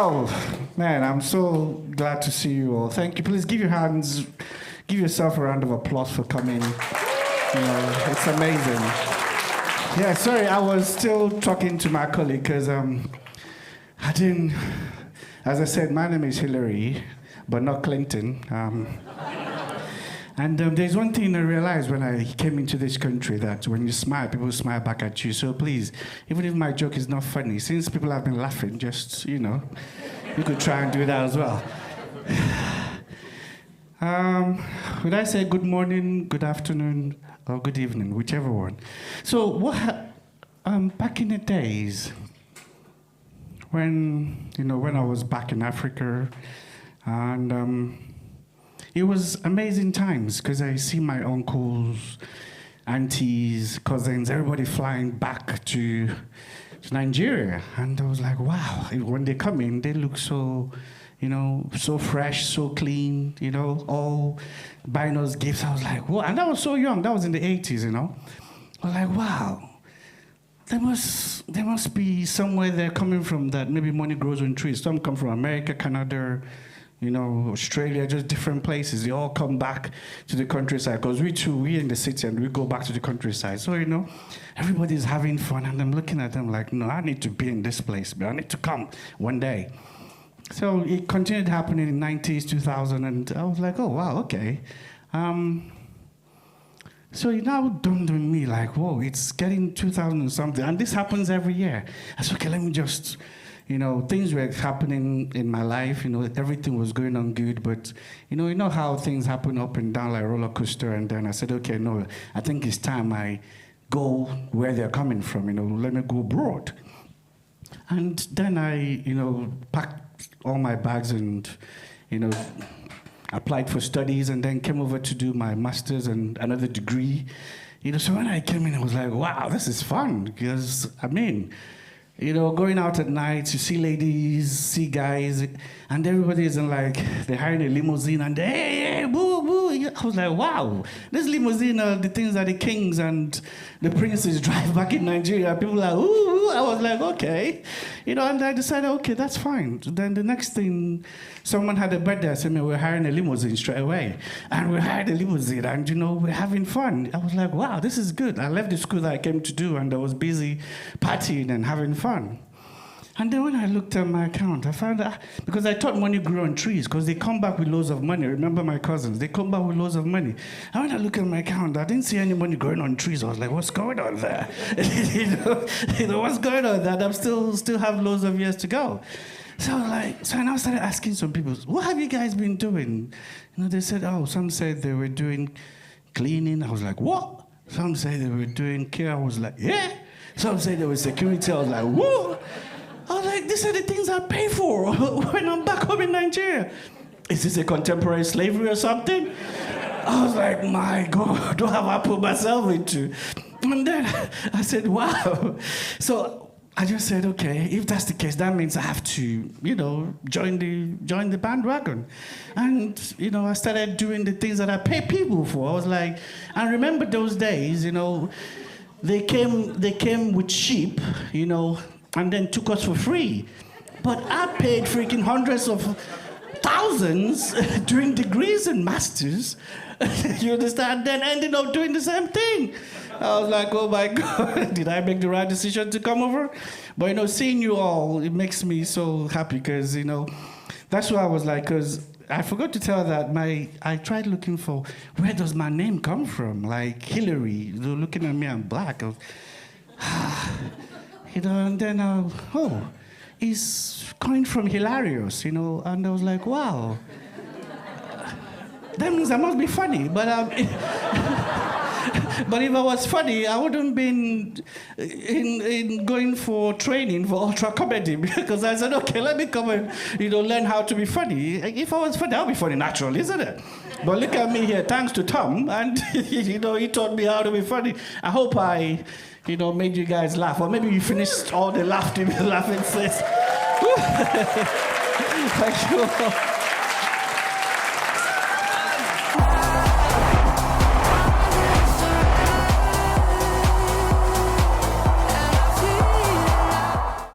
Wow, man, I'm so glad to see you all. Thank you. Please give your hands, give yourself a round of applause for coming. It's amazing. Yeah, sorry, I was still talking to my colleague because I didn't, as I said, my name is Hilary, but not Clinton. And there's one thing I realized when I came into this country, that when you smile, people smile back at you. So please, even if my joke is not funny, since people have been laughing, just, you could try and do that as well. Would I say good morning, good afternoon, or good evening, whichever one? So back in the days, when I was back in Africa, and it was amazing times because I see my uncles, aunties, cousins, everybody flying back to Nigeria. And I was like, wow, when they come in, they look so, so fresh, so clean, all buying us gifts. I was like, whoa, and I was so young, that was in the 80s, I was like, wow, there must be somewhere they're coming from that maybe money grows on trees. Some come from America, Canada, Australia, just different places. They all come back to the countryside because we're in the city and we go back to the countryside. So, everybody's having fun and I'm looking at them like, no, I need to be in this place, but I need to come one day. So it continued happening in the 90s, 2000, and I was like, oh, wow, okay. So it now dawned on me like, whoa, it's getting 2000 and something, and this happens every year. I said, okay, let me just, things were happening in my life, everything was going on good, but you know how things happen up and down like a roller coaster, and then I said, okay, no, I think it's time I go where they're coming from, let me go abroad. And then I, packed all my bags and, applied for studies and then came over to do my master's and another degree. So when I came in, I was like, wow, this is fun, because, going out at night, you see ladies, see guys, and everybody isn't like, they're hiring a limousine and hey, boo, boo. I was like, wow, this limousine are the things that the kings and the princes drive back in Nigeria. People are like, ooh, I was like, okay. And I decided, okay, that's fine. Then the next thing, someone had a birthday. I said, man, we're hiring a limousine straight away. And we hired a limousine and, we're having fun. I was like, wow, this is good. I left the school that I came to do and I was busy partying and having fun. And then when I looked at my account, I found out, because I thought money grew on trees, because they come back with loads of money. Remember my cousins, they come back with loads of money. And when I look at my account, I didn't see any money growing on trees. I was like, what's going on there? What's going on there? I'm still have loads of years to go. So I now started asking some people, what have you guys been doing? They said, some said they were doing cleaning. I was like, what? Some said they were doing care. I was like, yeah. Some said they were security. I was like, whoa. I was like, these are the things I pay for when I'm back home in Nigeria. Is this a contemporary slavery or something? I was like, my God, what have I put myself into? And then I said, wow. So I just said, okay, if that's the case, that means I have to, join the bandwagon. And, I started doing the things that I pay people for. I was like, I remember those days, they came with sheep, and then took us for free. But I paid freaking hundreds of thousands doing degrees and masters. You understand? Then ended up doing the same thing. I was like, oh my God, did I make the right decision to come over? But seeing you all, it makes me so happy because, that's what I was like, because I forgot to tell that I tried looking for, where does my name come from? Like Hilary, looking at me, I'm black. I was, and then, it's coming from hilarious, and I was like, wow. That means I must be funny, but but if I was funny, I wouldn't been in going for training for ultra comedy, because I said, okay, let me come and learn how to be funny. If I was funny, I'll be funny naturally, isn't it? But look at me here, thanks to Tom, and he taught me how to be funny. I hope I made you guys laugh, or maybe you finished all the laughing since. Thank you.